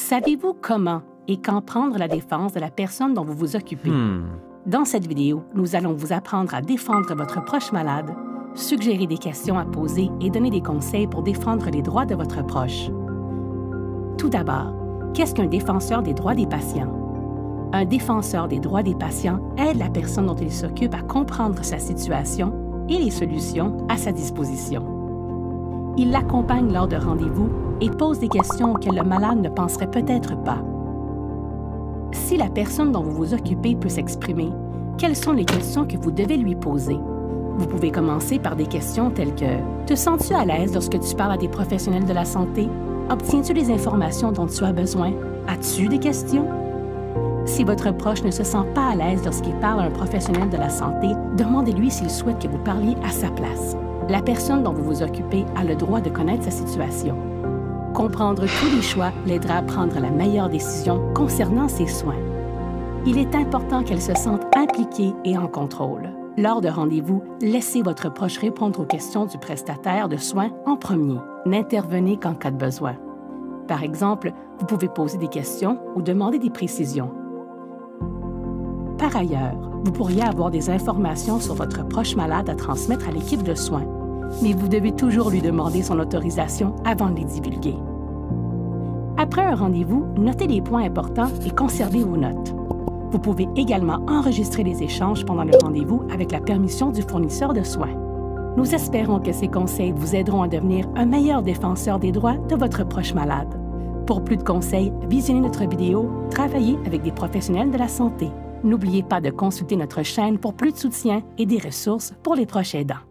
Savez-vous comment et quand prendre la défense de la personne dont vous vous occupez? Dans cette vidéo, nous allons vous apprendre à défendre votre proche malade, suggérer des questions à poser et donner des conseils pour défendre les droits de votre proche. Tout d'abord, qu'est-ce qu'un défenseur des droits des patients? Un défenseur des droits des patients aide la personne dont il s'occupe à comprendre sa situation et les solutions à sa disposition. Il l'accompagne lors de rendez-vous et pose des questions auxquelles le malade ne penserait peut-être pas. Si la personne dont vous vous occupez peut s'exprimer, quelles sont les questions que vous devez lui poser? Vous pouvez commencer par des questions telles que « Te sens-tu à l'aise lorsque tu parles à des professionnels de la santé? Obtiens-tu les informations dont tu as besoin? As-tu des questions? » Si votre proche ne se sent pas à l'aise lorsqu'il parle à un professionnel de la santé, demandez-lui s'il souhaite que vous parliez à sa place. La personne dont vous vous occupez a le droit de connaître sa situation. Comprendre tous les choix l'aidera à prendre la meilleure décision concernant ses soins. Il est important qu'elle se sente impliquée et en contrôle. Lors de rendez-vous, laissez votre proche répondre aux questions du prestataire de soins en premier. N'intervenez qu'en cas de besoin. Par exemple, vous pouvez poser des questions ou demander des précisions. Par ailleurs, vous pourriez avoir des informations sur votre proche malade à transmettre à l'équipe de soins, mais vous devez toujours lui demander son autorisation avant de les divulguer. Après un rendez-vous, notez les points importants et conservez vos notes. Vous pouvez également enregistrer les échanges pendant le rendez-vous avec la permission du fournisseur de soins. Nous espérons que ces conseils vous aideront à devenir un meilleur défenseur des droits de votre proche malade. Pour plus de conseils, visionnez notre vidéo « Travailler avec des professionnels de la santé ». N'oubliez pas de consulter notre chaîne pour plus de soutien et des ressources pour les proches aidants.